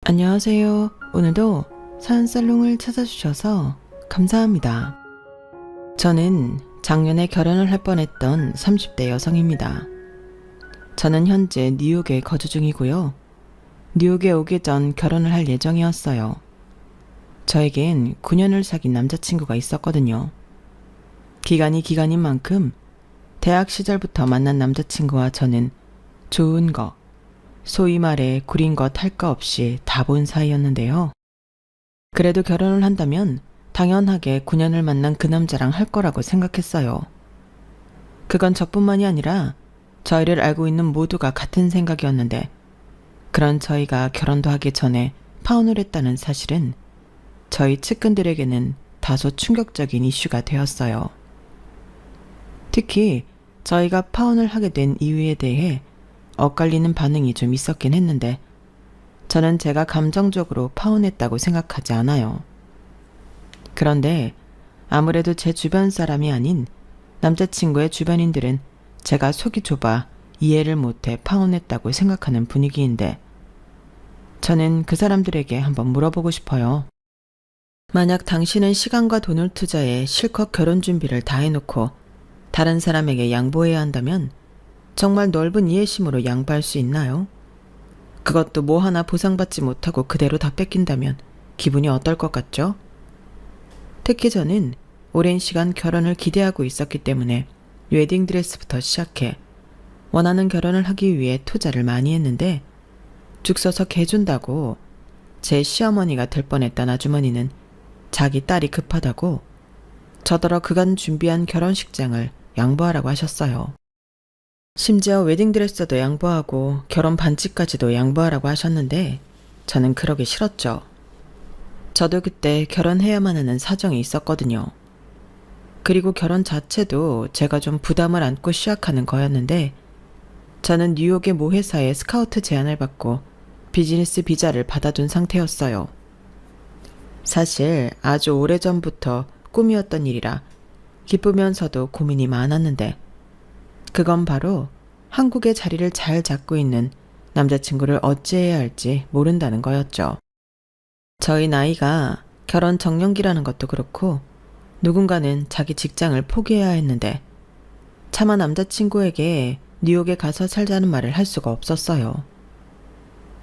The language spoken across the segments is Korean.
안녕하세요. 오늘도 사연살롱을 찾아주셔서 감사합니다. 저는 작년에 결혼을 할 뻔했던 30대 여성입니다. 저는 현재 뉴욕에 거주 중이고요. 뉴욕에 오기 전 결혼을 할 예정이었어요. 저에겐 9년을 사귄 남자친구가 있었거든요. 기간이 기간인 만큼 대학 시절부터 만난 남자친구와 저는 좋은 거, 소위 말해 구린 것 할 거 없이 다 본 사이였는데요. 그래도 결혼을 한다면 당연하게 9년을 만난 그 남자랑 할 거라고 생각했어요. 그건 저뿐만이 아니라 저희를 알고 있는 모두가 같은 생각이었는데, 그런 저희가 결혼도 하기 전에 파혼을 했다는 사실은 저희 측근들에게는 다소 충격적인 이슈가 되었어요. 특히 저희가 파혼을 하게 된 이유에 대해 엇갈리는 반응이 좀 있었긴 했는데, 저는 제가 감정적으로 파혼했다고 생각하지 않아요. 그런데 아무래도 제 주변 사람이 아닌 남자친구의 주변인들은 제가 속이 좁아 이해를 못해 파혼했다고 생각하는 분위기인데, 저는 그 사람들에게 한번 물어보고 싶어요. 만약 당신은 시간과 돈을 투자해 실컷 결혼 준비를 다 해놓고 다른 사람에게 양보해야 한다면 정말 넓은 이해심으로 양보할 수 있나요? 그것도 뭐 하나 보상받지 못하고 그대로 다 뺏긴다면 기분이 어떨 것 같죠? 특히 저는 오랜 시간 결혼을 기대하고 있었기 때문에 웨딩드레스부터 시작해 원하는 결혼을 하기 위해 투자를 많이 했는데, 죽 서서 개준다고 제 시어머니가 될 뻔했던 아주머니는 자기 딸이 급하다고 저더러 그간 준비한 결혼식장을 양보하라고 하셨어요. 심지어 웨딩드레스도 양보하고 결혼 반지까지도 양보하라고 하셨는데 저는 그러기 싫었죠. 저도 그때 결혼해야만 하는 사정이 있었거든요. 그리고 결혼 자체도 제가 좀 부담을 안고 시작하는 거였는데, 저는 뉴욕의 모 회사에 스카우트 제안을 받고 비즈니스 비자를 받아둔 상태였어요. 사실 아주 오래전부터 꿈이었던 일이라 기쁘면서도 고민이 많았는데, 그건 바로 한국의 자리를 잘 잡고 있는 남자친구를 어찌해야 할지 모른다는 거였죠. 저희 나이가 결혼 정년기라는 것도 그렇고 누군가는 자기 직장을 포기해야 했는데, 차마 남자친구에게 뉴욕에 가서 살자는 말을 할 수가 없었어요.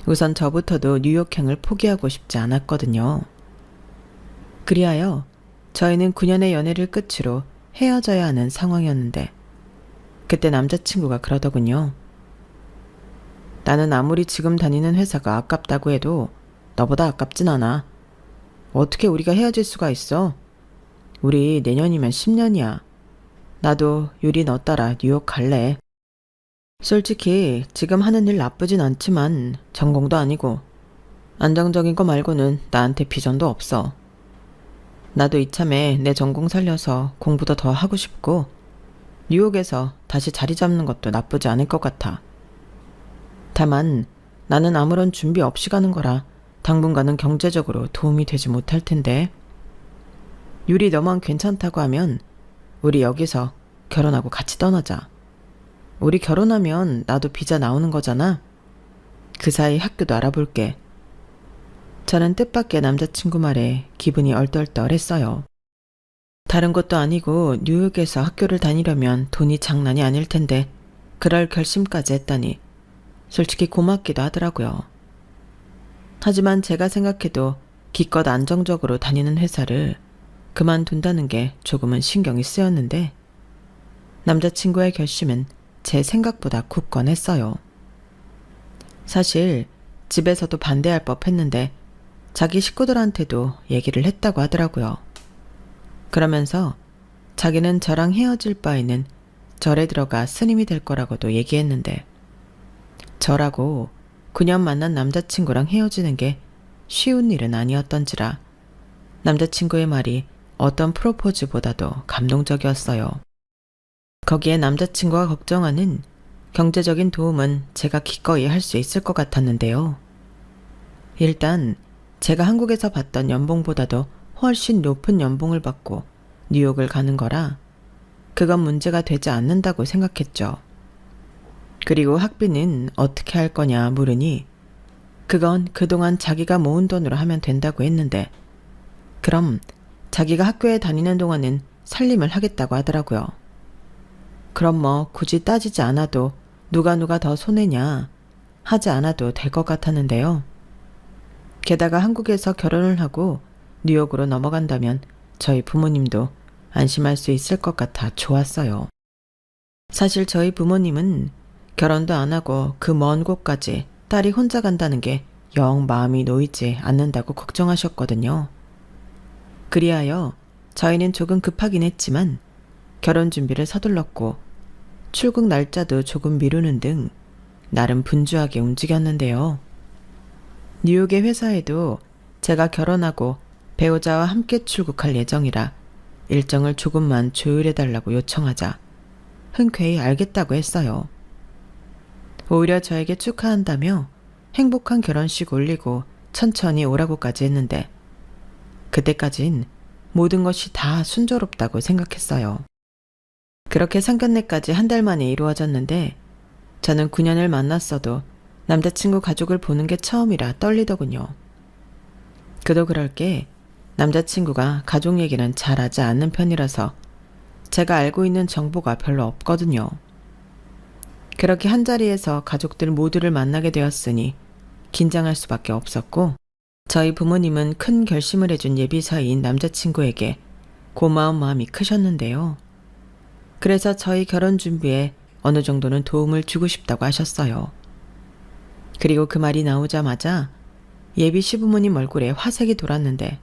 우선 저부터도 뉴욕행을 포기하고 싶지 않았거든요. 그리하여 저희는 9년의 연애를 끝으로 헤어져야 하는 상황이었는데, 그때 남자친구가 그러더군요. 나는 아무리 지금 다니는 회사가 아깝다고 해도 너보다 아깝진 않아. 어떻게 우리가 헤어질 수가 있어? 우리 내년이면 10년이야. 나도 유리 너 따라 뉴욕 갈래. 솔직히 지금 하는 일 나쁘진 않지만 전공도 아니고 안정적인 거 말고는 나한테 비전도 없어. 나도 이참에 내 전공 살려서 공부도 더 하고 싶고 뉴욕에서 다시 자리 잡는 것도 나쁘지 않을 것 같아. 다만 나는 아무런 준비 없이 가는 거라 당분간은 경제적으로 도움이 되지 못할 텐데, 유리 너만 괜찮다고 하면 우리 여기서 결혼하고 같이 떠나자. 우리 결혼하면 나도 비자 나오는 거잖아. 그 사이 학교도 알아볼게. 저는 뜻밖의 남자친구 말에 기분이 얼떨떨했어요. 다른 것도 아니고 뉴욕에서 학교를 다니려면 돈이 장난이 아닐 텐데 그럴 결심까지 했다니 솔직히 고맙기도 하더라고요. 하지만 제가 생각해도 기껏 안정적으로 다니는 회사를 그만둔다는 게 조금은 신경이 쓰였는데, 남자친구의 결심은 제 생각보다 굳건했어요. 사실 집에서도 반대할 법했는데 자기 식구들한테도 얘기를 했다고 하더라고요. 그러면서 자기는 저랑 헤어질 바에는 절에 들어가 스님이 될 거라고도 얘기했는데, 저라고 9년 만난 남자친구랑 헤어지는 게 쉬운 일은 아니었던지라 남자친구의 말이 어떤 프로포즈보다도 감동적이었어요. 거기에 남자친구가 걱정하는 경제적인 도움은 제가 기꺼이 할 수 있을 것 같았는데요. 일단 제가 한국에서 받던 연봉보다도 훨씬 높은 연봉을 받고 뉴욕을 가는 거라 그건 문제가 되지 않는다고 생각했죠. 그리고 학비는 어떻게 할 거냐 물으니 그건 그동안 자기가 모은 돈으로 하면 된다고 했는데 그럼 자기가 학교에 다니는 동안은 살림을 하겠다고 하더라고요. 그럼 뭐 굳이 따지지 않아도 누가 더 손해냐 하지 않아도 될 것 같았는데요. 게다가 한국에서 결혼을 하고 뉴욕으로 넘어간다면 저희 부모님도 안심할 수 있을 것 같아 좋았어요. 사실 저희 부모님은 결혼도 안 하고 그 먼 곳까지 딸이 혼자 간다는 게 영 마음이 놓이지 않는다고 걱정하셨거든요. 그리하여 저희는 조금 급하긴 했지만 결혼 준비를 서둘렀고 출국 날짜도 조금 미루는 등 나름 분주하게 움직였는데요. 뉴욕의 회사에도 제가 결혼하고 배우자와 함께 출국할 예정이라 일정을 조금만 조율해달라고 요청하자 흔쾌히 알겠다고 했어요. 오히려 저에게 축하한다며 행복한 결혼식 올리고 천천히 오라고까지 했는데 그때까진 모든 것이 다 순조롭다고 생각했어요. 그렇게 상견례까지 한 달 만에 이루어졌는데 저는 9년을 만났어도 남자친구 가족을 보는 게 처음이라 떨리더군요. 그도 그럴 게 남자친구가 가족 얘기는 잘 하지 않는 편이라서 제가 알고 있는 정보가 별로 없거든요. 그렇게 한자리에서 가족들 모두를 만나게 되었으니 긴장할 수밖에 없었고 저희 부모님은 큰 결심을 해준 예비사이인 남자친구에게 고마운 마음이 크셨는데요. 그래서 저희 결혼 준비에 어느 정도는 도움을 주고 싶다고 하셨어요. 그리고 그 말이 나오자마자 예비 시부모님 얼굴에 화색이 돌았는데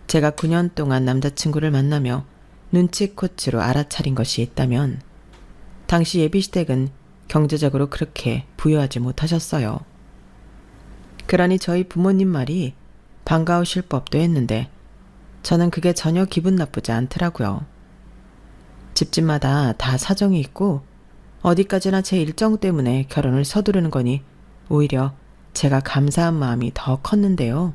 제가 9년 동안 남자친구를 만나며 눈치코치로 알아차린 것이 있다면 당시 예비 시댁은 경제적으로 그렇게 부유하지 못하셨어요. 그러니 저희 부모님 말이 반가우실 법도 했는데 저는 그게 전혀 기분 나쁘지 않더라고요. 집집마다 다 사정이 있고 어디까지나 제 일정 때문에 결혼을 서두르는 거니 오히려 제가 감사한 마음이 더 컸는데요.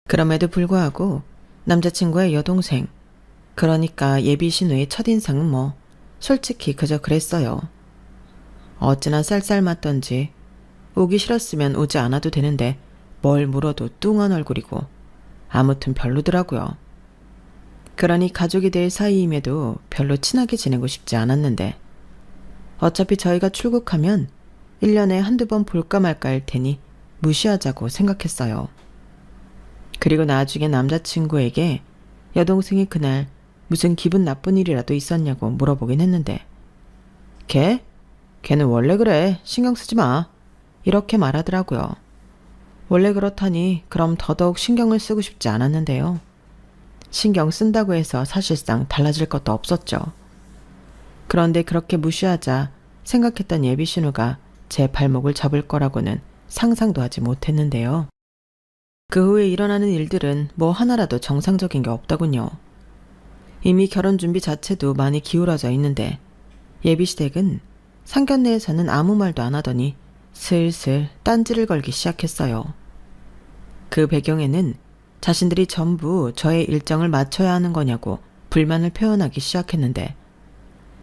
그럼에도 불구하고 남자친구의 여동생, 그러니까 예비 신우의 첫인상은 뭐 솔직히 그저 그랬어요. 어찌나 쌀쌀맞던지 오기 싫었으면 오지 않아도 되는데 뭘 물어도 뚱한 얼굴이고 아무튼 별로더라고요. 그러니 가족이 될 사이임에도 별로 친하게 지내고 싶지 않았는데 어차피 저희가 출국하면 1년에 한두 번 볼까 말까 할 테니 무시하자고 생각했어요. 그리고 나중에 남자친구에게 여동생이 그날 무슨 기분 나쁜 일이라도 있었냐고 물어보긴 했는데 걔는 원래 그래. 신경 쓰지 마. 이렇게 말하더라고요. 원래 그렇다니 그럼 더더욱 신경을 쓰고 싶지 않았는데요. 신경 쓴다고 해서 사실상 달라질 것도 없었죠. 그런데 그렇게 무시하자 생각했던 예비 신우가 제 발목을 잡을 거라고는 상상도 하지 못했는데요. 그 후에 일어나는 일들은 뭐 하나라도 정상적인 게 없더군요. 이미 결혼 준비 자체도 많이 기울어져 있는데 예비 시댁은 상견례에서는 아무 말도 안 하더니 슬슬 딴지를 걸기 시작했어요. 그 배경에는 자신들이 전부 저의 일정을 맞춰야 하는 거냐고 불만을 표현하기 시작했는데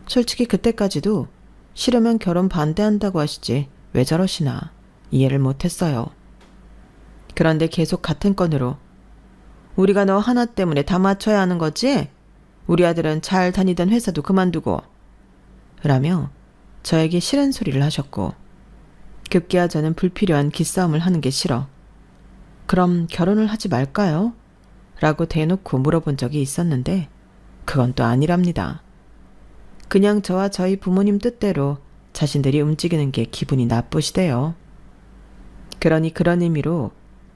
솔직히 그때까지도 싫으면 결혼 반대한다고 하시지 왜 저러시나 이해를 못했어요. 그런데 계속 같은 건으로 우리가 너 하나 때문에 다 맞춰야 하는 거지? 우리 아들은 잘 다니던 회사도 그만두고 라며 저에게 싫은 소리를 하셨고 급기야 저는 불필요한 기싸움을 하는 게 싫어. 그럼 결혼을 하지 말까요? 라고 대놓고 물어본 적이 있었는데 그건 또 아니랍니다. 그냥 저와 저희 부모님 뜻대로 자신들이 움직이는 게 기분이 나쁘시대요. 그러니 그런 의미로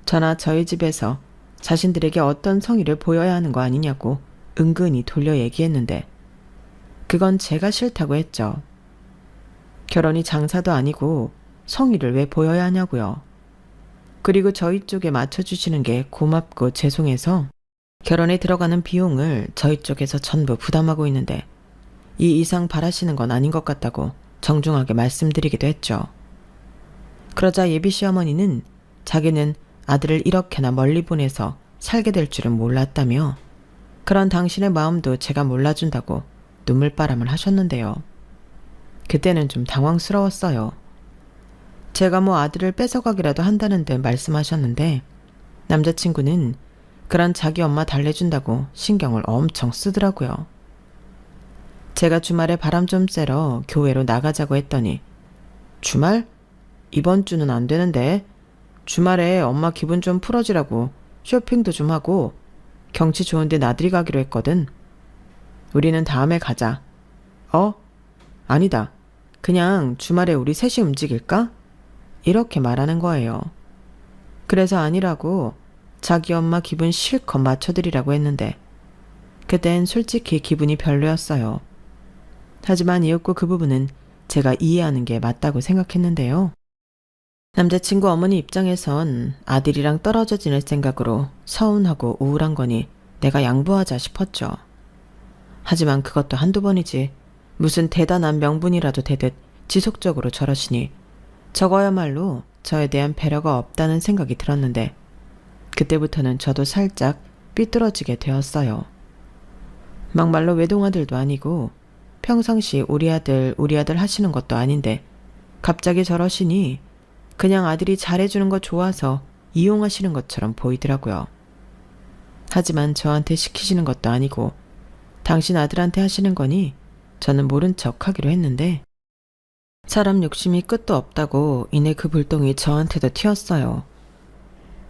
저나 저희 집에서 자신들에게 어떤 성의를 보여야 하는 거 아니냐고 은근히 돌려 얘기했는데 그건 제가 싫다고 했죠. 결혼이 장사도 아니고 성의를 왜 보여야 하냐고요. 그리고 저희 쪽에 맞춰주시는 게 고맙고 죄송해서 결혼에 들어가는 비용을 저희 쪽에서 전부 부담하고 있는데 이 이상 바라시는 건 아닌 것 같다고 정중하게 말씀드리기도 했죠. 그러자 예비 시어머니는 자기는 아들을 이렇게나 멀리 보내서 살게 될 줄은 몰랐다며 그런 당신의 마음도 제가 몰라준다고 눈물바람을 하셨는데요. 그때는 좀 당황스러웠어요. 제가 뭐 아들을 뺏어가기라도 한다는데 말씀하셨는데 남자친구는 그런 자기 엄마 달래준다고 신경을 엄청 쓰더라고요. 제가 주말에 바람 좀 쐬러 교회로 나가자고 했더니 주말? 이번 주는 안 되는데 주말에 엄마 기분 좀 풀어지라고 쇼핑도 좀 하고 경치 좋은데 나들이 가기로 했거든. 우리는 다음에 가자. 아니다. 그냥 주말에 우리 셋이 움직일까? 이렇게 말하는 거예요. 그래서 아니라고 자기 엄마 기분 실컷 맞춰드리라고 했는데 그땐 솔직히 기분이 별로였어요. 하지만 이윽고 그 부분은 제가 이해하는 게 맞다고 생각했는데요. 남자친구 어머니 입장에선 아들이랑 떨어져 지낼 생각으로 서운하고 우울한 거니 내가 양보하자 싶었죠. 하지만 그것도 한두 번이지 무슨 대단한 명분이라도 되듯 지속적으로 저러시니 저거야말로 저에 대한 배려가 없다는 생각이 들었는데 그때부터는 저도 살짝 삐뚤어지게 되었어요. 막말로 외동아들도 아니고 평상시 우리 아들 하시는 것도 아닌데 갑자기 저러시니 그냥 아들이 잘해주는 거 좋아서 이용하시는 것처럼 보이더라고요. 하지만 저한테 시키시는 것도 아니고 당신 아들한테 하시는 거니 저는 모른 척 하기로 했는데 사람 욕심이 끝도 없다고 이내 그 불똥이 저한테도 튀었어요.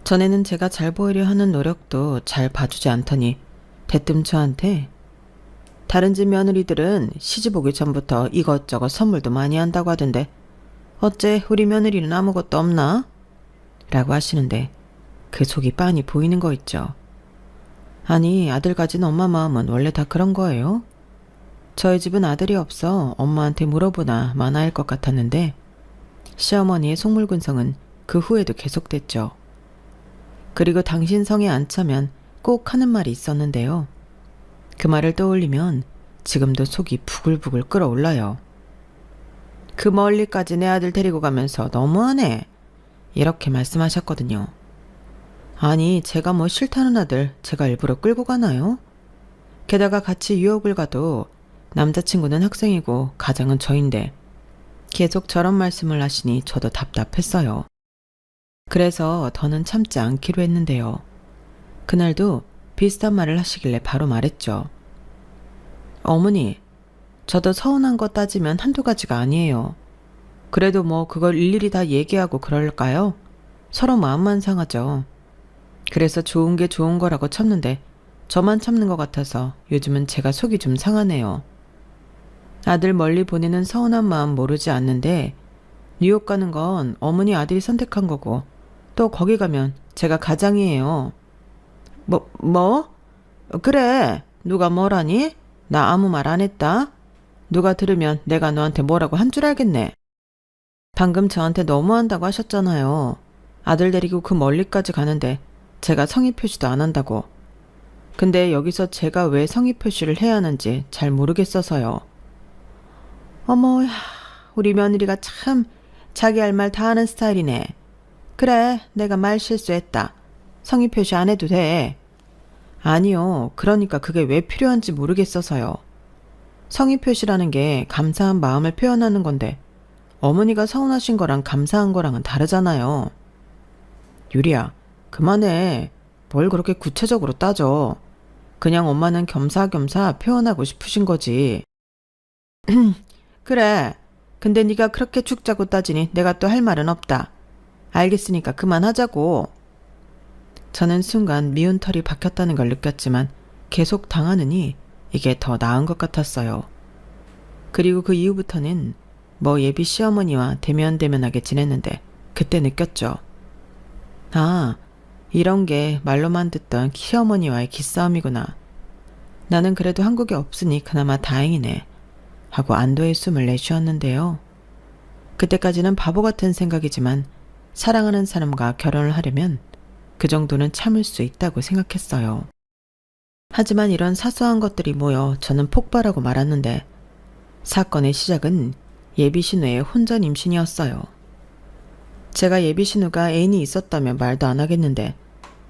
전에는 제가 잘 보이려 하는 노력도 잘 봐주지 않더니 대뜸 저한테 다른 집 며느리들은 시집 오기 전부터 이것저것 선물도 많이 한다고 하던데 어째 우리 며느리는 아무것도 없나? 라고 하시는데 그 속이 빤히 보이는 거 있죠. 아니 아들 가진 엄마 마음은 원래 다 그런 거예요. 저희 집은 아들이 없어 엄마한테 물어보나 마나할 것 같았는데 시어머니의 속물군성은 그 후에도 계속됐죠. 그리고 당신 성에 안 차면 꼭 하는 말이 있었는데요. 그 말을 떠올리면 지금도 속이 부글부글 끓어올라요. 그 멀리까지 내 아들 데리고 가면서 너무하네. 이렇게 말씀하셨거든요. 아니 제가 뭐 싫다는 아들 제가 일부러 끌고 가나요? 게다가 같이 유학을 가도 남자친구는 학생이고 가장은 저인데 계속 저런 말씀을 하시니 저도 답답했어요. 그래서 더는 참지 않기로 했는데요. 그날도 비슷한 말을 하시길래 바로 말했죠. 어머니, 저도 서운한 거 따지면 한두 가지가 아니에요. 그래도 뭐 그걸 일일이 다 얘기하고 그럴까요? 서로 마음만 상하죠. 그래서 좋은 게 좋은 거라고 쳤는데 저만 참는 것 같아서 요즘은 제가 속이 좀 상하네요. 아들 멀리 보내는 서운한 마음 모르지 않는데 뉴욕 가는 건 어머니 아들이 선택한 거고 또 거기 가면 제가 가장이에요. 뭐? 그래. 누가 뭐라니? 나 아무 말 안 했다. 누가 들으면 내가 너한테 뭐라고 한 줄 알겠네. 방금 저한테 너무한다고 하셨잖아요. 아들 데리고 그 멀리까지 가는데 제가 성의 표시도 안 한다고. 근데 여기서 제가 왜 성의 표시를 해야 하는지 잘 모르겠어서요. 어머, 우리 며느리가 참 자기 할 말 다 하는 스타일이네. 그래, 내가 말 실수했다. 성의 표시 안 해도 돼. 아니요, 그러니까 그게 왜 필요한지 모르겠어서요. 성의 표시라는 게 감사한 마음을 표현하는 건데 어머니가 서운하신 거랑 감사한 거랑은 다르잖아요. 유리야, 그만해. 뭘 그렇게 구체적으로 따져. 그냥 엄마는 겸사겸사 표현하고 싶으신 거지. 그래. 근데 네가 그렇게 죽자고 따지니 내가 또 할 말은 없다. 알겠으니까 그만하자고. 저는 순간 미운 털이 박혔다는 걸 느꼈지만 계속 당하느니 이게 더 나은 것 같았어요. 그리고 그 이후부터는 뭐 예비 시어머니와 대면대면하게 지냈는데 그때 느꼈죠. 아, 이런 게 말로만 듣던 시어머니와의 기싸움이구나. 나는 그래도 한국에 없으니 그나마 다행이네. 하고 안도의 숨을 내쉬었는데요. 그때까지는 바보 같은 생각이지만 사랑하는 사람과 결혼을 하려면 그 정도는 참을 수 있다고 생각했어요. 하지만 이런 사소한 것들이 모여 저는 폭발하고 말았는데 사건의 시작은 예비 신우의 혼전 임신이었어요. 제가 예비 신우가 애인이 있었다면 말도 안 하겠는데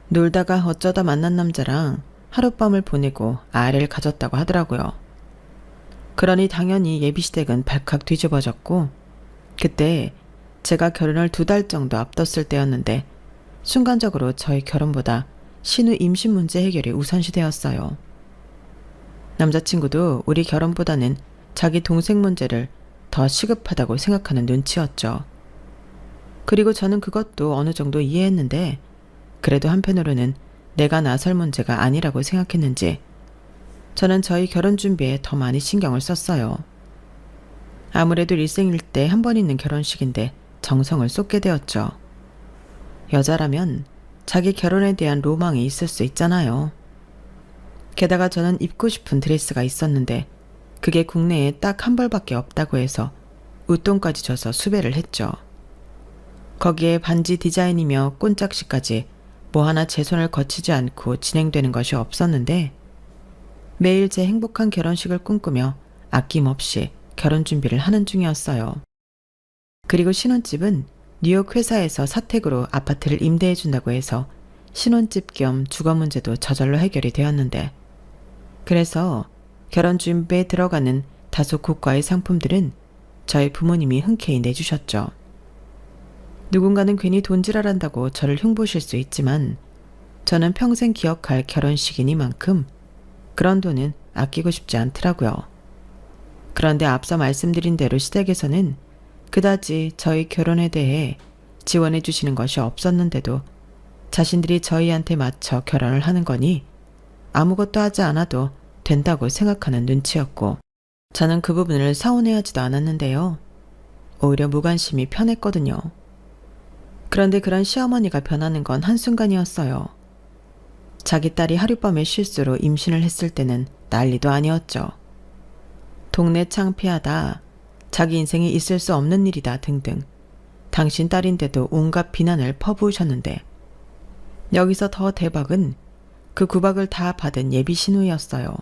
놀다가 어쩌다 만난 남자랑 하룻밤을 보내고 아이를 가졌다고 하더라고요. 그러니 당연히 예비 시댁은 발칵 뒤집어졌고 그때 제가 결혼을 2달 정도 앞뒀을 때였는데 순간적으로 저희 결혼보다 신우 임신 문제 해결이 우선시 되었어요. 남자친구도 우리 결혼보다는 자기 동생 문제를 더 시급하다고 생각하는 눈치였죠. 그리고 저는 그것도 어느 정도 이해했는데 그래도 한편으로는 내가 나설 문제가 아니라고 생각했는지 저는 저희 결혼 준비에 더 많이 신경을 썼어요. 아무래도 일생일대 한 번 있는 결혼식인데 정성을 쏟게 되었죠. 여자라면 자기 결혼에 대한 로망이 있을 수 있잖아요. 게다가 저는 입고 싶은 드레스가 있었는데 그게 국내에 딱 한 벌밖에 없다고 해서 웃돈까지 줘서 수배를 했죠. 거기에 반지 디자인이며 꼰짝시까지 뭐 하나 제 손을 거치지 않고 진행되는 것이 없었는데 매일 제 행복한 결혼식을 꿈꾸며 아낌없이 결혼 준비를 하는 중이었어요. 그리고 신혼집은 뉴욕 회사에서 사택으로 아파트를 임대해 준다고 해서 신혼집 겸 주거 문제도 저절로 해결이 되었는데 그래서 결혼 준비에 들어가는 다소 고가의 상품들은 저희 부모님이 흔쾌히 내주셨죠. 누군가는 괜히 돈지랄한다고 저를 흉보실 수 있지만 저는 평생 기억할 결혼식이니만큼 그런 돈은 아끼고 싶지 않더라고요. 그런데 앞서 말씀드린 대로 시댁에서는 그다지 저희 결혼에 대해 지원해 주시는 것이 없었는데도 자신들이 저희한테 맞춰 결혼을 하는 거니 아무것도 하지 않아도 된다고 생각하는 눈치였고 저는 그 부분을 서운해하지도 않았는데요. 오히려 무관심이 편했거든요. 그런데 그런 시어머니가 변하는 건 한순간이었어요. 자기 딸이 하룻밤의 실수로 임신을 했을 때는 난리도 아니었죠. 동네 창피하다, 자기 인생에 있을 수 없는 일이다 등등 당신 딸인데도 온갖 비난을 퍼부으셨는데 여기서 더 대박은 그 구박을 다 받은 예비 신우였어요.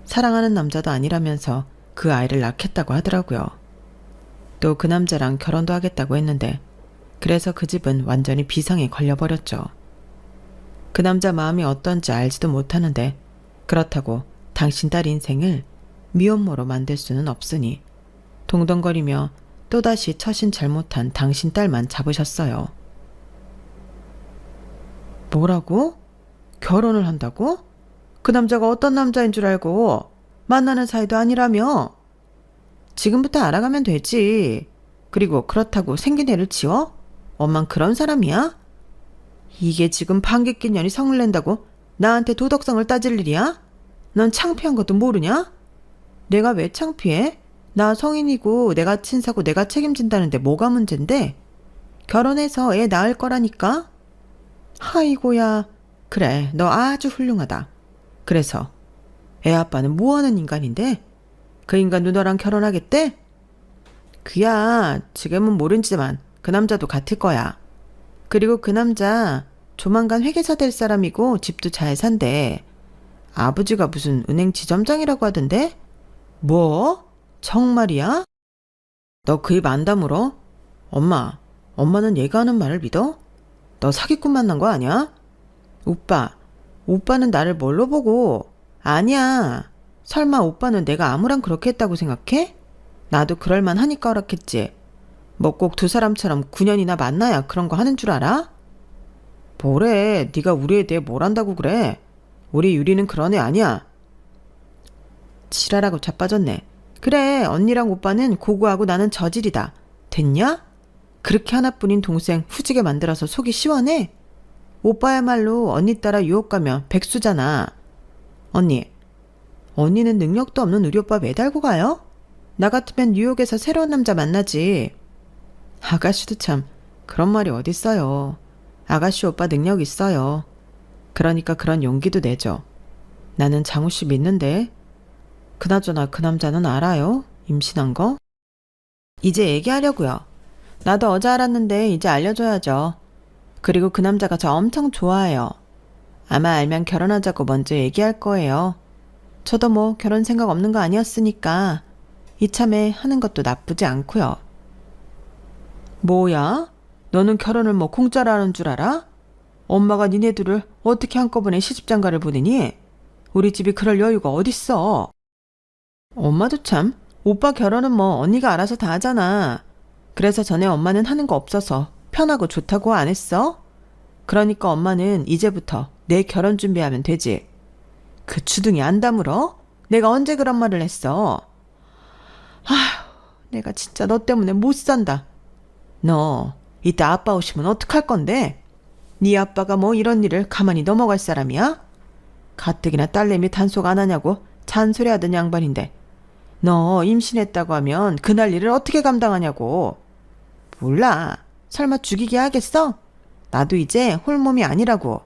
사랑하는 남자도 아니라면서 그 아이를 낳겠다고 하더라고요. 또 그 남자랑 결혼도 하겠다고 했는데 그래서 그 집은 완전히 비상에 걸려버렸죠. 그 남자 마음이 어떤지 알지도 못하는데 그렇다고 당신 딸 인생을 미혼모로 만들 수는 없으니 동동거리며 또다시 처신 잘못한 당신 딸만 잡으셨어요. 뭐라고? 결혼을 한다고? 그 남자가 어떤 남자인 줄 알고 만나는 사이도 아니라며? 지금부터 알아가면 되지. 그리고 그렇다고 생긴 애를 지워? 엄만 그런 사람이야? 이게 지금 방귀 낀 년이 성을 낸다고 나한테 도덕성을 따질 일이야? 넌 창피한 것도 모르냐? 내가 왜 창피해? 나 성인이고 내가 친사고 내가 책임진다는데 뭐가 문제인데? 결혼해서 애 낳을 거라니까? 아이고야. 그래, 너 아주 훌륭하다. 그래서 애 아빠는 뭐하는 인간인데? 그 인간 누나랑 결혼하겠대? 그야 지금은 모르지만 그 남자도 같을 거야. 그리고 그 남자 조만간 회계사 될 사람이고 집도 잘 산대. 아버지가 무슨 은행 지점장이라고 하던데? 뭐? 정말이야? 너 그 입 안 다물어? 엄마는 얘가 하는 말을 믿어? 너 사기꾼 만난 거 아니야? 오빠는 나를 뭘로 보고? 아니야. 설마 오빠는 내가 아무랑 그렇게 했다고 생각해? 나도 그럴만 하니까 그렇겠지. 뭐 꼭 두 사람처럼 9년이나 만나야 그런 거 하는 줄 알아? 뭐래, 네가 우리에 대해 뭘 안다고 그래. 우리 유리는 그런 애 아니야. 지랄하고 자빠졌네. 그래, 언니랑 오빠는 고고하고 나는 저질이다. 됐냐? 그렇게 하나뿐인 동생 후지게 만들어서 속이 시원해? 오빠야말로 언니 따라 유혹 가면 백수잖아. 언니는 능력도 없는 우리 오빠 매달고 가요? 나 같으면 뉴욕에서 새로운 남자 만나지. 아가씨도 참 그런 말이 어딨어요. 아가씨 오빠 능력 있어요. 그러니까 그런 용기도 내죠. 나는 장우씨 믿는데. 그나저나 그 남자는 알아요? 임신한 거? 이제 얘기하려고요. 나도 어제 알았는데 이제 알려줘야죠. 그리고 그 남자가 저 엄청 좋아해요. 아마 알면 결혼하자고 먼저 얘기할 거예요. 저도 뭐 결혼 생각 없는 거 아니었으니까 이참에 하는 것도 나쁘지 않고요. 뭐야? 너는 결혼을 뭐 공짜로 하는 줄 알아? 엄마가 니네들을 어떻게 한꺼번에 시집장가를 보내니? 우리 집이 그럴 여유가 어딨어. 엄마도 참 오빠 결혼은 뭐 언니가 알아서 다 하잖아. 그래서 전에 엄마는 하는 거 없어서 편하고 좋다고 안 했어? 그러니까 엄마는 이제부터 내 결혼 준비하면 되지. 그 주둥이 안 다물어? 내가 언제 그런 말을 했어? 아휴, 내가 진짜 너 때문에 못 산다. 너 이따 아빠 오시면 어떡할 건데? 네 아빠가 뭐 이런 일을 가만히 넘어갈 사람이야? 가뜩이나 딸내미 단속 안 하냐고 잔소리하던 양반인데 너 임신했다고 하면 그날 일을 어떻게 감당하냐고. 몰라. 설마 죽이게 하겠어? 나도 이제 홀몸이 아니라고.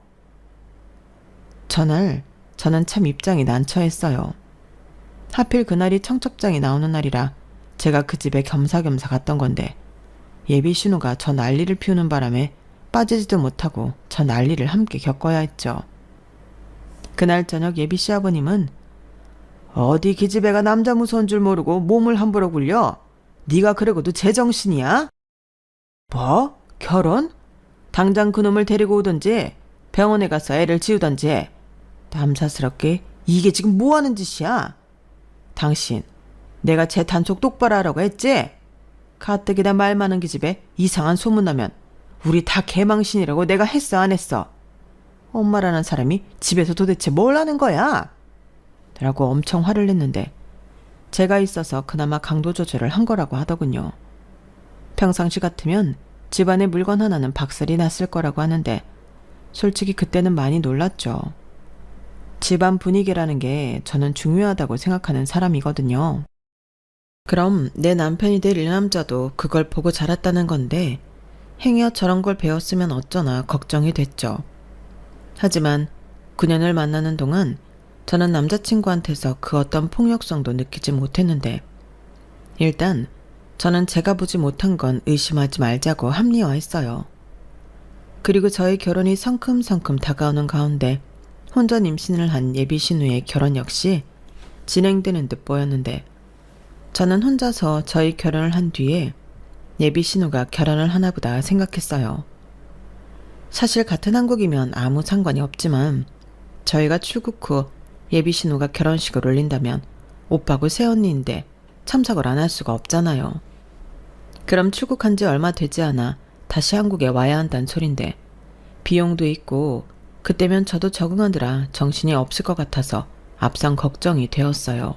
전날 저는 참 입장이 난처했어요. 하필 그날이 청첩장이 나오는 날이라 제가 그 집에 겸사겸사 갔던 건데 예비 신우가 저 난리를 피우는 바람에 빠지지도 못하고 저 난리를 함께 겪어야 했죠. 그날 저녁 예비 시아버님은 어디 기집애가 남자 무서운 줄 모르고 몸을 함부로 굴려? 네가 그러고도 제정신이야? 뭐? 결혼? 당장 그놈을 데리고 오든지 병원에 가서 애를 지우던지. 남사스럽게 이게 지금 뭐하는 짓이야? 당신 내가 제 단속 똑바로 하라고 했지? 가뜩이나 말 많은 기집애 이상한 소문나면 우리 다 개망신이라고 내가 했어 안 했어? 엄마라는 사람이 집에서 도대체 뭘 하는 거야? 라고 엄청 화를 냈는데 제가 있어서 그나마 강도 조절을 한 거라고 하더군요. 평상시 같으면 집안에 물건 하나는 박살이 났을 거라고 하는데 솔직히 그때는 많이 놀랐죠. 집안 분위기라는 게 저는 중요하다고 생각하는 사람이거든요. 그럼 내 남편이 될 일남자도 그걸 보고 자랐다는 건데 행여 저런 걸 배웠으면 어쩌나 걱정이 됐죠. 하지만 9년을 만나는 동안 저는 남자친구한테서 그 어떤 폭력성도 느끼지 못했는데 일단 저는 제가 보지 못한 건 의심하지 말자고 합리화했어요. 그리고 저희 결혼이 성큼성큼 다가오는 가운데 혼전 임신을 한 예비 신우의 결혼 역시 진행되는 듯 보였는데 저는 혼자서 저희 결혼을 한 뒤에 예비 신우가 결혼을 하나 보다 생각했어요. 사실 같은 한국이면 아무 상관이 없지만 저희가 출국 후 예비 신우가 결혼식을 올린다면 오빠고 새언니인데 참석을 안 할 수가 없잖아요. 그럼 출국한 지 얼마 되지 않아 다시 한국에 와야 한다는 소린데 비용도 있고 그때면 저도 적응하느라 정신이 없을 것 같아서 앞선 걱정이 되었어요.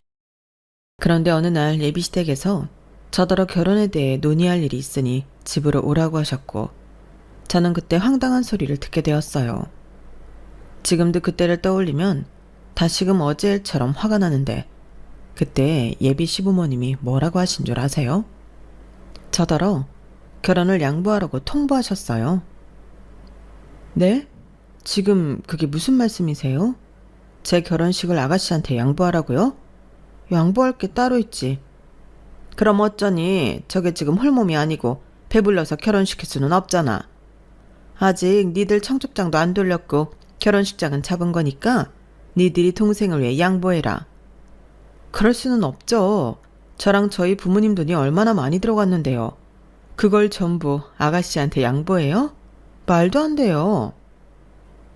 그런데 어느 날 예비시댁에서 저더러 결혼에 대해 논의할 일이 있으니 집으로 오라고 하셨고 저는 그때 황당한 소리를 듣게 되었어요. 지금도 그때를 떠올리면 다시금 어제 일처럼 화가 나는데 그때 예비 시부모님이 뭐라고 하신 줄 아세요? 저더러 결혼을 양보하라고 통보하셨어요. 네? 지금 그게 무슨 말씀이세요? 제 결혼식을 아가씨한테 양보하라고요? 양보할 게 따로 있지. 그럼 어쩌니 저게 지금 홀몸이 아니고 배불러서 결혼시킬 수는 없잖아. 아직 니들 청첩장도 안 돌렸고 결혼식장은 잡은 거니까 니들이 동생을 위해 양보해라. 그럴 수는 없죠. 저랑 저희 부모님 돈이 얼마나 많이 들어갔는데요. 그걸 전부 아가씨한테 양보해요? 말도 안 돼요.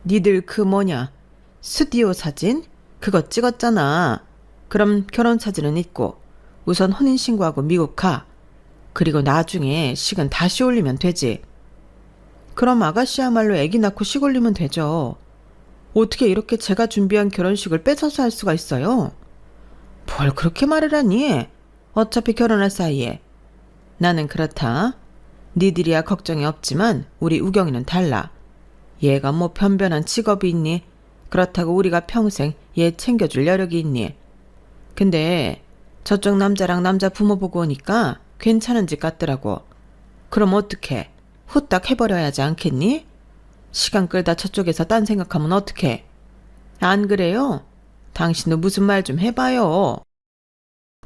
니들 그 뭐냐 스튜디오 사진? 그거 찍었잖아. 그럼 결혼 사진은 있고 우선 혼인신고하고 미국 가. 그리고 나중에 식은 다시 올리면 되지. 그럼 아가씨야말로 애기 낳고 식 올리면 되죠. 어떻게 이렇게 제가 준비한 결혼식을 뺏어서 할 수가 있어요? 뭘 그렇게 말을 하니? 어차피 결혼할 사이에. 나는 그렇다. 니들이야 걱정이 없지만 우리 우경이는 달라. 얘가 뭐 변변한 직업이 있니? 그렇다고 우리가 평생 얘 챙겨줄 여력이 있니? 근데 저쪽 남자랑 남자 부모 보고 오니까 괜찮은 집 같더라고. 그럼 어떡해? 후딱 해버려야지 않겠니? 시간 끌다 저쪽에서 딴 생각하면 어떡해? 안 그래요? 당신도 무슨 말 좀 해봐요.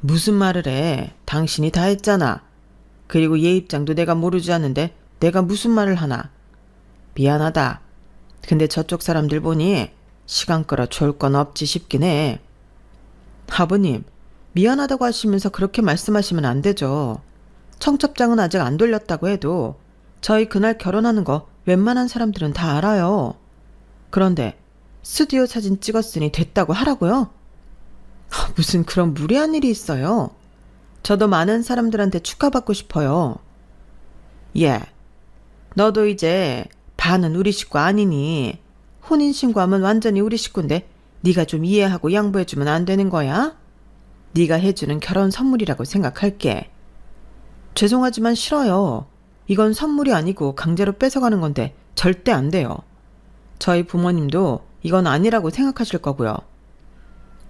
무슨 말을 해? 당신이 다 했잖아. 그리고 얘 입장도 내가 모르지 않는데 내가 무슨 말을 하나? 미안하다. 근데 저쪽 사람들 보니 시간 끌어 좋을 건 없지 싶긴 해. 아버님, 미안하다고 하시면서 그렇게 말씀하시면 안 되죠. 청첩장은 아직 안 돌렸다고 해도 저희 그날 결혼하는 거 웬만한 사람들은 다 알아요. 그런데 스튜디오 사진 찍었으니 됐다고 하라고요? 무슨 그런 무리한 일이 있어요. 저도 많은 사람들한테 축하받고 싶어요. 예, 너도 이제 반은 우리 식구 아니니 혼인신고하면 완전히 우리 식구인데 네가 좀 이해하고 양보해주면 안 되는 거야? 네가 해주는 결혼 선물이라고 생각할게. 죄송하지만 싫어요. 이건 선물이 아니고 강제로 뺏어가는 건데 절대 안 돼요. 저희 부모님도 이건 아니라고 생각하실 거고요.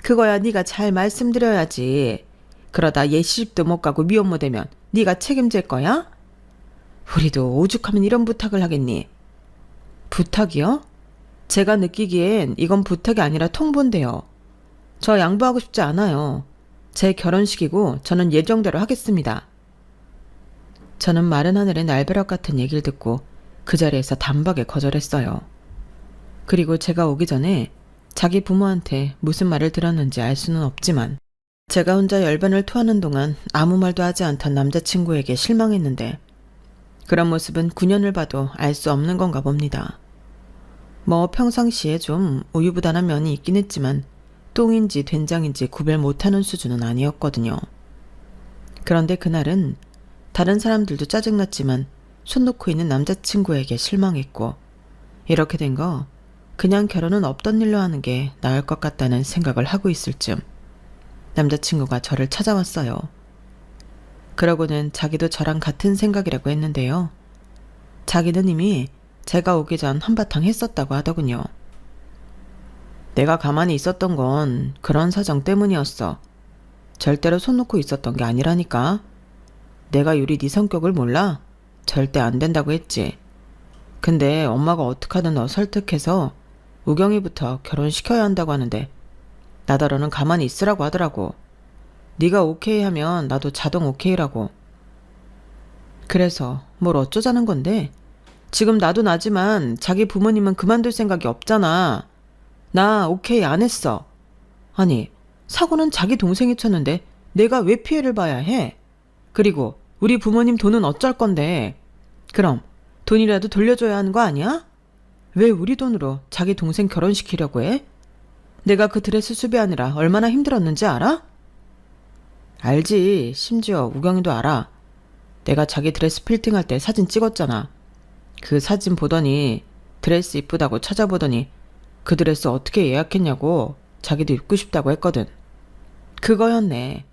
그거야 네가 잘 말씀드려야지. 그러다 얘 시집도 못 가고 미혼모 되면 네가 책임질 거야? 우리도 오죽하면 이런 부탁을 하겠니? 부탁이요? 제가 느끼기엔 이건 부탁이 아니라 통보인데요. 저 양보하고 싶지 않아요. 제 결혼식이고 저는 예정대로 하겠습니다. 저는 마른 하늘의 날벼락 같은 얘기를 듣고 그 자리에서 단박에 거절했어요. 그리고 제가 오기 전에 자기 부모한테 무슨 말을 들었는지 알 수는 없지만 제가 혼자 열변을 토하는 동안 아무 말도 하지 않던 남자친구에게 실망했는데 그런 모습은 9년을 봐도 알 수 없는 건가 봅니다. 뭐 평상시에 좀 우유부단한 면이 있긴 했지만 똥인지 된장인지 구별 못하는 수준은 아니었거든요. 그런데 그날은 다른 사람들도 짜증났지만 손 놓고 있는 남자친구에게 실망했고 이렇게 된 거 그냥 결혼은 없던 일로 하는 게 나을 것 같다는 생각을 하고 있을 즈음 남자친구가 저를 찾아왔어요. 그러고는 자기도 저랑 같은 생각이라고 했는데요. 자기는 이미 제가 오기 전 한바탕 했었다고 하더군요. 내가 가만히 있었던 건 그런 사정 때문이었어. 절대로 손 놓고 있었던 게 아니라니까. 내가 유리 네 성격을 몰라? 절대 안 된다고 했지. 근데 엄마가 어떡하든 너 설득해서 우경이부터 결혼시켜야 한다고 하는데 나더러는 가만히 있으라고 하더라고. 네가 오케이 하면 나도 자동 오케이라고. 그래서 뭘 어쩌자는 건데? 지금 나도 나지만 자기 부모님은 그만둘 생각이 없잖아. 나 오케이 안 했어. 아니, 사고는 자기 동생이 쳤는데 내가 왜 피해를 봐야 해? 그리고 우리 부모님 돈은 어쩔 건데. 그럼 돈이라도 돌려줘야 하는 거 아니야? 왜 우리 돈으로 자기 동생 결혼시키려고 해? 내가 그 드레스 수비하느라 얼마나 힘들었는지 알아? 알지. 심지어 우경이도 알아. 내가 자기 드레스 필팅할 때 사진 찍었잖아. 그 사진 보더니 드레스 이쁘다고 찾아보더니 그 드레스 어떻게 예약했냐고 자기도 입고 싶다고 했거든. 그거였네.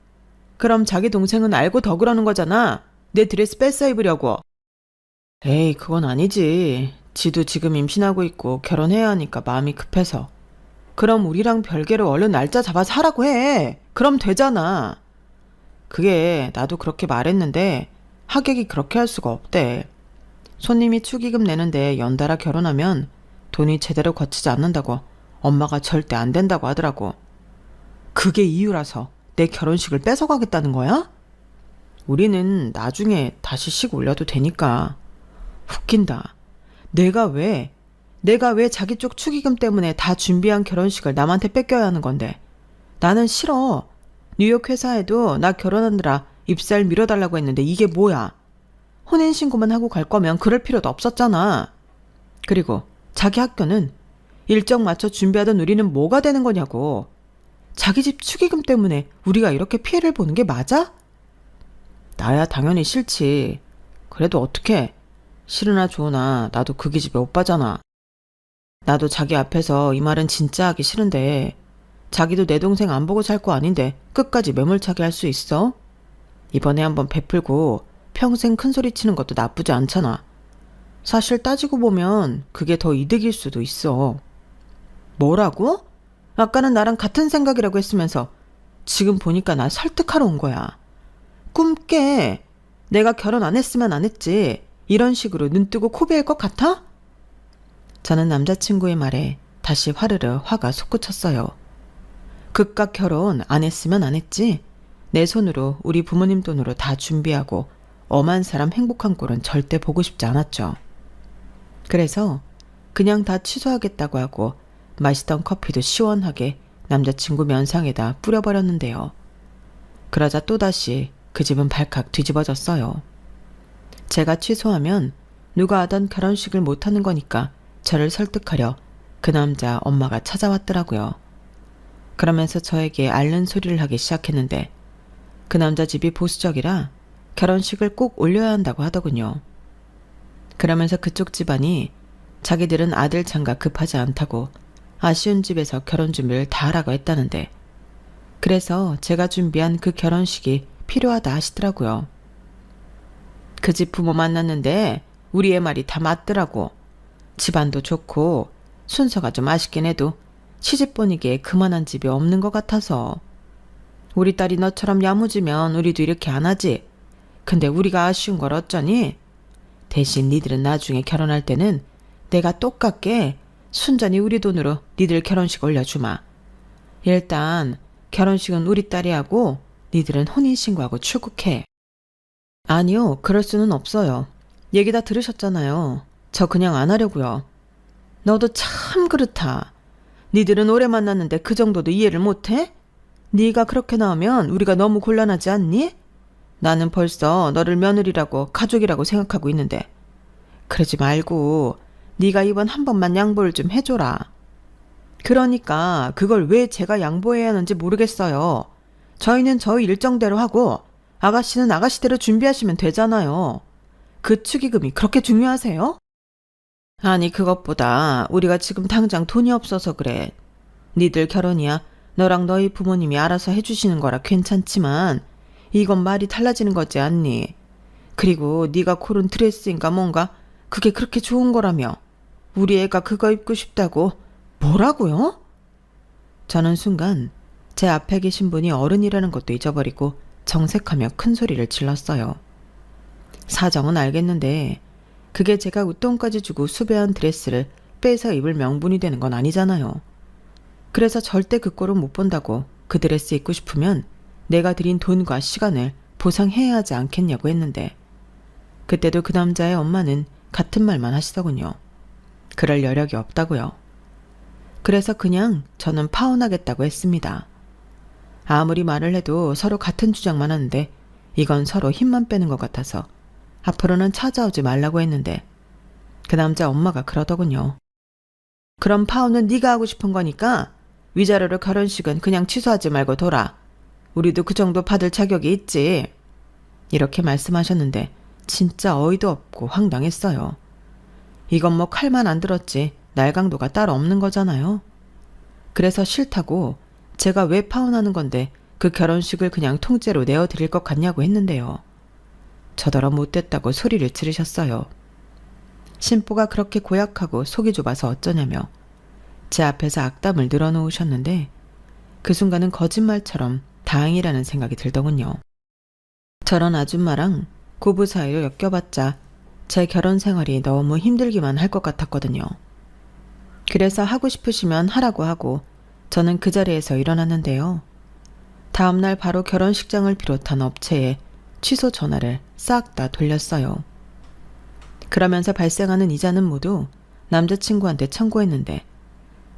그럼 자기 동생은 알고 더 그러는 거잖아. 내 드레스 뺏어 입으려고. 에이, 그건 아니지. 지도 지금 임신하고 있고 결혼해야 하니까 마음이 급해서. 그럼 우리랑 별개로 얼른 날짜 잡아서 하라고 해. 그럼 되잖아. 그게 나도 그렇게 말했는데 하객이 그렇게 할 수가 없대. 손님이 축의금 내는데 연달아 결혼하면 돈이 제대로 거치지 않는다고 엄마가 절대 안 된다고 하더라고. 그게 이유라서 내 결혼식을 뺏어가겠다는 거야? 우리는 나중에 다시 식 올려도 되니까. 웃긴다. 내가 왜 자기 쪽 축의금 때문에 다 준비한 결혼식을 남한테 뺏겨야 하는 건데. 나는 싫어. 뉴욕 회사에도 나 결혼하느라 입살 밀어달라고 했는데 이게 뭐야. 혼인신고만 하고 갈 거면 그럴 필요도 없었잖아. 그리고 자기 학교는 일정 맞춰 준비하던 우리는 뭐가 되는 거냐고. 자기 집 축의금 때문에 우리가 이렇게 피해를 보는 게 맞아? 나야 당연히 싫지. 그래도 어떡해. 싫으나 좋으나 나도 그 기집애 오빠잖아. 나도 자기 앞에서 이 말은 진짜 하기 싫은데 자기도 내 동생 안 보고 살 거 아닌데 끝까지 매몰차게 할 수 있어? 이번에 한번 베풀고 평생 큰소리 치는 것도 나쁘지 않잖아. 사실 따지고 보면 그게 더 이득일 수도 있어. 뭐라고? 아까는 나랑 같은 생각이라고 했으면서 지금 보니까 나 설득하러 온 거야. 꿈 깨. 내가 결혼 안 했으면 안 했지. 이런 식으로 눈 뜨고 코 베일 것 같아? 저는 남자친구의 말에 다시 화르르 화가 솟구쳤어요. 그깟 결혼 안 했으면 안 했지. 내 손으로 우리 부모님 돈으로 다 준비하고 엄한 사람 행복한 꼴은 절대 보고 싶지 않았죠. 그래서 그냥 다 취소하겠다고 하고 마시던 커피도 시원하게 남자친구 면상에다 뿌려버렸는데요. 그러자 또다시 그 집은 발칵 뒤집어졌어요. 제가 취소하면 누가 하던 결혼식을 못하는 거니까 저를 설득하려 그 남자 엄마가 찾아왔더라고요. 그러면서 저에게 앓는 소리를 하기 시작했는데 그 남자 집이 보수적이라 결혼식을 꼭 올려야 한다고 하더군요. 그러면서 그쪽 집안이 자기들은 아들 장가 급하지 않다고 아쉬운 집에서 결혼 준비를 다 하라고 했다는데, 그래서 제가 준비한 그 결혼식이 필요하다 하시더라고요. 그 집 부모 만났는데 우리의 말이 다 맞더라고. 집안도 좋고 순서가 좀 아쉽긴 해도 시집 보니기에 그만한 집이 없는 것 같아서. 우리 딸이 너처럼 야무지면 우리도 이렇게 안 하지. 근데 우리가 아쉬운 걸 어쩌니? 대신 니들은 나중에 결혼할 때는 내가 똑같게 순전히 우리 돈으로 니들 결혼식 올려주마. 일단 결혼식은 우리 딸이 하고 니들은 혼인신고하고 출국해. 아니요, 그럴 수는 없어요. 얘기 다 들으셨잖아요. 저 그냥 안 하려고요. 너도 참 그렇다. 니들은 오래 만났는데 그 정도도 이해를 못해? 네가 그렇게 나오면 우리가 너무 곤란하지 않니? 나는 벌써 너를 며느리라고 가족이라고 생각하고 있는데. 그러지 말고 네가 이번 한 번만 양보를 좀 해줘라. 그러니까 그걸 왜 제가 양보해야 하는지 모르겠어요. 저희는 저희 일정대로 하고 아가씨는 아가씨대로 준비하시면 되잖아요. 그 축의금이 그렇게 중요하세요? 아니, 그것보다 우리가 지금 당장 돈이 없어서 그래. 니들 결혼이야 너랑 너희 부모님이 알아서 해주시는 거라 괜찮지만 이건 말이 달라지는 거지 않니? 그리고 네가 고른 드레스인가 뭔가 그게 그렇게 좋은 거라며. 우리 애가 그거 입고 싶다고. 뭐라고요? 저는 순간 제 앞에 계신 분이 어른이라는 것도 잊어버리고 정색하며 큰 소리를 질렀어요. 사정은 알겠는데 그게 제가 웃돈까지 주고 수배한 드레스를 빼서 입을 명분이 되는 건 아니잖아요. 그래서 절대 그 꼴은 못 본다고 그 드레스 입고 싶으면 내가 들인 돈과 시간을 보상해야 하지 않겠냐고 했는데, 그때도 그 남자의 엄마는 같은 말만 하시더군요. 그럴 여력이 없다고요. 그래서 그냥 저는 파혼하겠다고 했습니다. 아무리 말을 해도 서로 같은 주장만 하는데 이건 서로 힘만 빼는 것 같아서 앞으로는 찾아오지 말라고 했는데, 그 남자 엄마가 그러더군요. 그럼 파혼은 네가 하고 싶은 거니까 위자료로 결혼식은 그냥 취소하지 말고 둬라. 우리도 그 정도 받을 자격이 있지. 이렇게 말씀하셨는데 진짜 어이도 없고 황당했어요. 이건 뭐 칼만 안 들었지 날강도가 따로 없는 거잖아요. 그래서 싫다고 제가 왜 파혼하는 건데 그 결혼식을 그냥 통째로 내어드릴 것 같냐고 했는데요. 저더러 못됐다고 소리를 지르셨어요. 신부가 그렇게 고약하고 속이 좁아서 어쩌냐며 제 앞에서 악담을 늘어놓으셨는데, 그 순간은 거짓말처럼 다행이라는 생각이 들더군요. 저런 아줌마랑 고부 사이로 엮여봤자 제 결혼 생활이 너무 힘들기만 할 것 같았거든요. 그래서 하고 싶으시면 하라고 하고 저는 그 자리에서 일어났는데요. 다음날 바로 결혼식장을 비롯한 업체에 취소 전화를 싹 다 돌렸어요. 그러면서 발생하는 이자는 모두 남자친구한테 청구했는데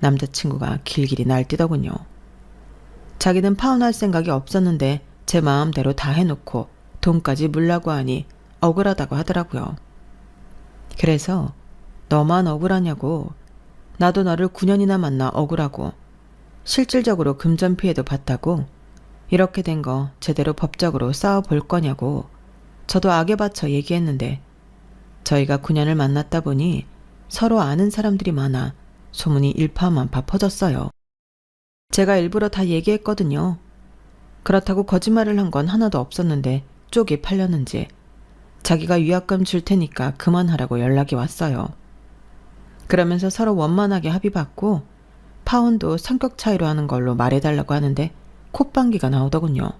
남자친구가 길길이 날뛰더군요. 자기는 파혼할 생각이 없었는데 제 마음대로 다 해놓고 돈까지 물라고 하니 억울하다고 하더라고요. 그래서 너만 억울하냐고. 나도 너를 9년이나 만나 억울하고 실질적으로 금전 피해도 봤다고. 이렇게 된 거 제대로 법적으로 싸워볼 거냐고 저도 악에 받쳐 얘기했는데, 저희가 9년을 만났다 보니 서로 아는 사람들이 많아 소문이 일파만파 퍼졌어요. 제가 일부러 다 얘기했거든요. 그렇다고 거짓말을 한 건 하나도 없었는데 쪽이 팔렸는지 자기가 위약금 줄 테니까 그만하라고 연락이 왔어요. 그러면서 서로 원만하게 합의받고 파혼도 성격 차이로 하는 걸로 말해달라고 하는데 콧방귀가 나오더군요.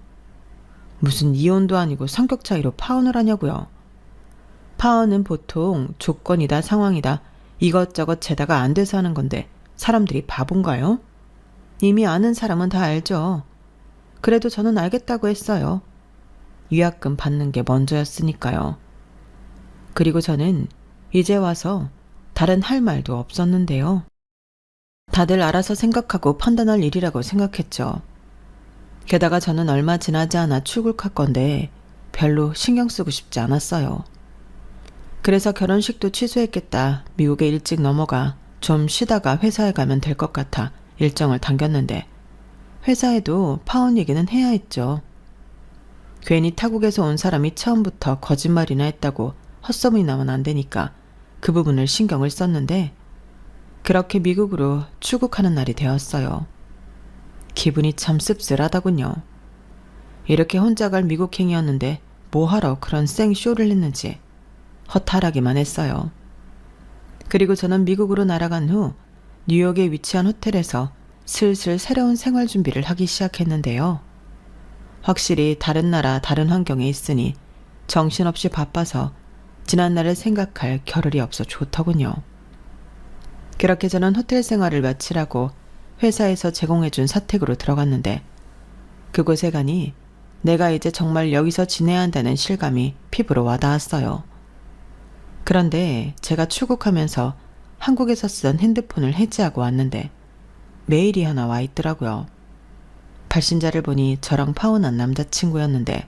무슨 이혼도 아니고 성격 차이로 파혼을 하냐고요. 파혼은 보통 조건이다 상황이다 이것저것 재다가 안 돼서 하는 건데 사람들이 바본가요? 이미 아는 사람은 다 알죠. 그래도 저는 알겠다고 했어요. 위약금 받는 게 먼저였으니까요. 그리고 저는 이제 와서 다른 할 말도 없었는데요. 다들 알아서 생각하고 판단할 일이라고 생각했죠. 게다가 저는 얼마 지나지 않아 출국할 건데 별로 신경 쓰고 싶지 않았어요. 그래서 결혼식도 취소했겠다. 미국에 일찍 넘어가 좀 쉬다가 회사에 가면 될 것 같아 일정을 당겼는데, 회사에도 파혼 얘기는 해야 했죠. 괜히 타국에서 온 사람이 처음부터 거짓말이나 했다고 헛소문이 나면 안 되니까 그 부분을 신경을 썼는데 그렇게 미국으로 출국하는 날이 되었어요. 기분이 참 씁쓸하더군요. 이렇게 혼자 갈 미국행이었는데 뭐하러 그런 생쇼를 했는지 허탈하기만 했어요. 그리고 저는 미국으로 날아간 후 뉴욕에 위치한 호텔에서 슬슬 새로운 생활 준비를 하기 시작했는데요. 확실히 다른 나라 다른 환경에 있으니 정신없이 바빠서 지난날을 생각할 겨를이 없어 좋더군요. 그렇게 저는 호텔 생활을 마치라고 회사에서 제공해준 사택으로 들어갔는데 그곳에 가니 내가 이제 정말 여기서 지내야 한다는 실감이 피부로 와닿았어요. 그런데 제가 출국하면서 한국에서 쓰던 핸드폰을 해지하고 왔는데 메일이 하나 와 있더라고요. 발신자를 보니 저랑 파혼한 남자친구였는데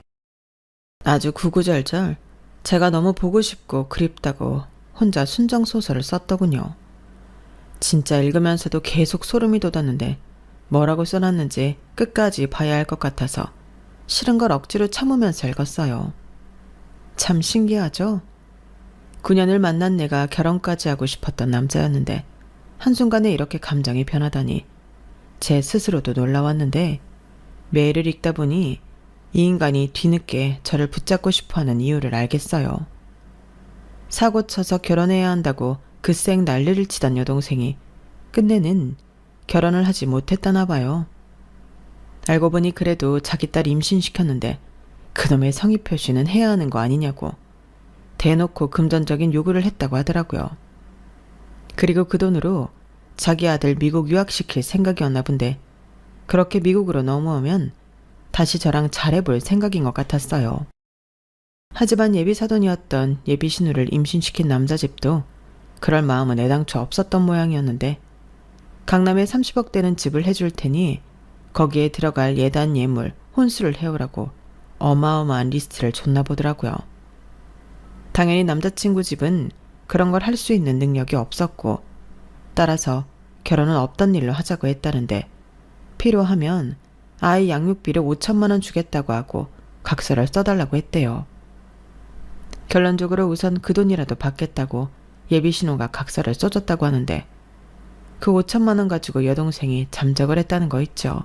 아주 구구절절 제가 너무 보고 싶고 그립다고 혼자 순정소설을 썼더군요. 진짜 읽으면서도 계속 소름이 돋았는데 뭐라고 써놨는지 끝까지 봐야 할 것 같아서 싫은 걸 억지로 참으면서 읽었어요. 참 신기하죠? 9년을 만난 내가 결혼까지 하고 싶었던 남자였는데 한순간에 이렇게 감정이 변하다니 제 스스로도 놀라웠는데 메일을 읽다 보니 이 인간이 뒤늦게 저를 붙잡고 싶어하는 이유를 알겠어요. 사고 쳐서 결혼해야 한다고 그쌩 난리를 치던 여동생이 끝내는 결혼을 하지 못했다나 봐요. 알고 보니 그래도 자기 딸 임신시켰는데 그놈의 성의 표시는 해야 하는 거 아니냐고 대놓고 금전적인 요구를 했다고 하더라고요. 그리고 그 돈으로 자기 아들 미국 유학시킬 생각이었나 본데 그렇게 미국으로 넘어오면 다시 저랑 잘해볼 생각인 것 같았어요. 하지만 예비사돈이었던 예비신우를 임신시킨 남자집도 그럴 마음은 애당초 없었던 모양이었는데 강남에 30억 되는 집을 해줄 테니 거기에 들어갈 예단 예물, 혼수를 해오라고 어마어마한 리스트를 줬나 보더라고요. 당연히 남자친구 집은 그런 걸 할 수 있는 능력이 없었고 따라서 결혼은 없던 일로 하자고 했다는데 필요하면 아이 양육비를 5천만 원 주겠다고 하고 각서를 써달라고 했대요. 결론적으로 우선 그 돈이라도 받겠다고 예비신호가 각서를 써줬다고 하는데 그 5천만 원 가지고 여동생이 잠적을 했다는 거 있죠.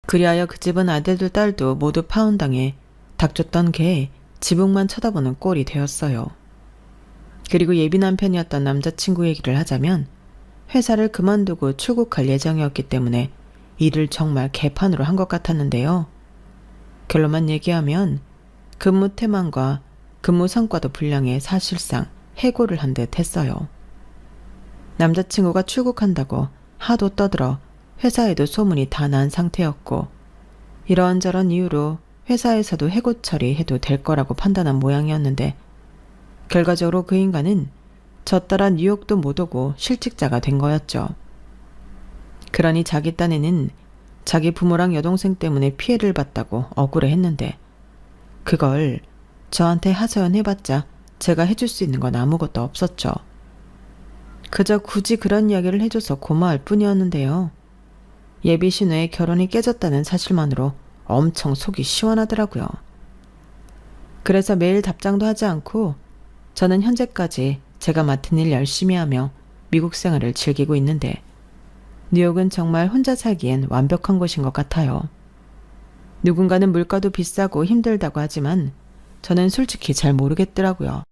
그리하여 그 집은 아들도 딸도 모두 파혼당해 닥쳤던 개에 지붕만 쳐다보는 꼴이 되었어요. 그리고 예비 남편이었던 남자친구 얘기를 하자면 회사를 그만두고 출국할 예정이었기 때문에 일을 정말 개판으로 한 것 같았는데요. 결론만 얘기하면 근무 태만과 근무 성과도 불량해 사실상 해고를 한 듯 했어요. 남자친구가 출국한다고 하도 떠들어 회사에도 소문이 다 난 상태였고 이런저런 이유로 회사에서도 해고 처리해도 될 거라고 판단한 모양이었는데 결과적으로 그 인간은 저 따라 뉴욕도 못 오고 실직자가 된 거였죠. 그러니 자기 딴에는 자기 부모랑 여동생 때문에 피해를 봤다고 억울해했는데 그걸 저한테 하소연해봤자 제가 해줄 수 있는 건 아무것도 없었죠. 그저 굳이 그런 이야기를 해줘서 고마울 뿐이었는데요. 예비 신우의 결혼이 깨졌다는 사실만으로 엄청 속이 시원하더라고요. 그래서 매일 답장도 하지 않고 저는 현재까지 제가 맡은 일 열심히 하며 미국 생활을 즐기고 있는데 뉴욕은 정말 혼자 살기엔 완벽한 곳인 것 같아요. 누군가는 물가도 비싸고 힘들다고 하지만 저는 솔직히 잘 모르겠더라고요.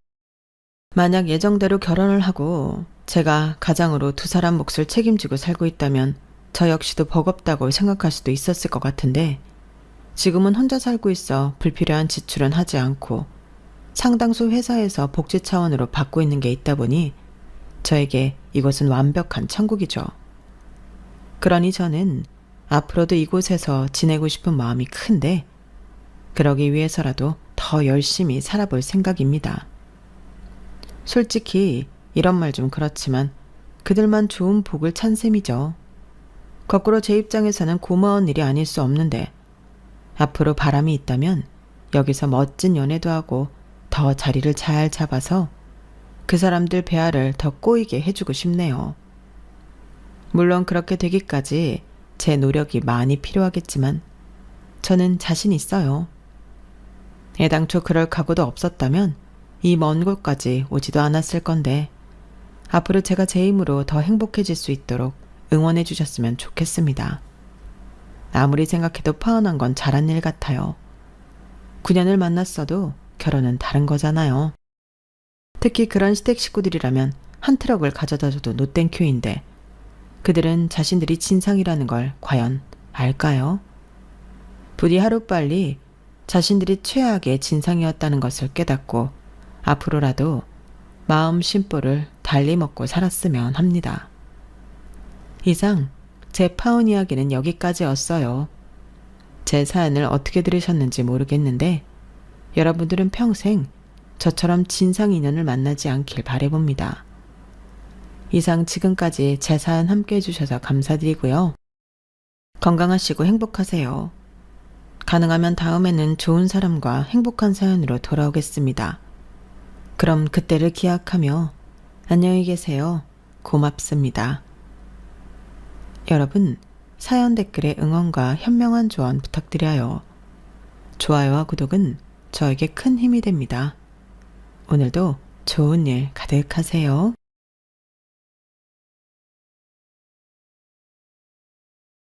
만약 예정대로 결혼을 하고 제가 가장으로 두 사람 몫을 책임지고 살고 있다면 저 역시도 버겁다고 생각할 수도 있었을 것 같은데 지금은 혼자 살고 있어 불필요한 지출은 하지 않고 상당수 회사에서 복지 차원으로 받고 있는 게 있다 보니 저에게 이곳은 완벽한 천국이죠. 그러니 저는 앞으로도 이곳에서 지내고 싶은 마음이 큰데 그러기 위해서라도 더 열심히 살아볼 생각입니다. 솔직히 이런 말 좀 그렇지만 그들만 좋은 복을 찬 셈이죠. 거꾸로 제 입장에서는 고마운 일이 아닐 수 없는데 앞으로 바람이 있다면 여기서 멋진 연애도 하고 더 자리를 잘 잡아서 그 사람들 배아를 더 꼬이게 해주고 싶네요. 물론 그렇게 되기까지 제 노력이 많이 필요하겠지만 저는 자신 있어요. 애당초 그럴 각오도 없었다면 이 먼 곳까지 오지도 않았을 건데 앞으로 제가 제 힘으로 더 행복해질 수 있도록 응원해 주셨으면 좋겠습니다. 아무리 생각해도 파혼한 건 잘한 일 같아요. 9년을 만났어도 결혼은 다른 거잖아요. 특히 그런 시댁 식구들이라면 한 트럭을 가져다 줘도 노땡큐인데 그들은 자신들이 진상이라는 걸 과연 알까요? 부디 하루빨리 자신들이 최악의 진상이었다는 것을 깨닫고 앞으로라도 마음 심보를 달리 먹고 살았으면 합니다. 이상 제 파혼 이야기는 여기까지였어요. 제 사연을 어떻게 들으셨는지 모르겠는데 여러분들은 평생 저처럼 진상 인연을 만나지 않길 바라봅니다. 이상 지금까지 제 사연 함께 해주셔서 감사드리고요. 건강하시고 행복하세요. 가능하면 다음에는 좋은 사람과 행복한 사연으로 돌아오겠습니다. 그럼 그때를 기약하며 안녕히 계세요. 고맙습니다. 여러분, 사연 댓글에 응원과 현명한 조언 부탁드려요. 좋아요와 구독은 저에게 큰 힘이 됩니다. 오늘도 좋은 일 가득하세요.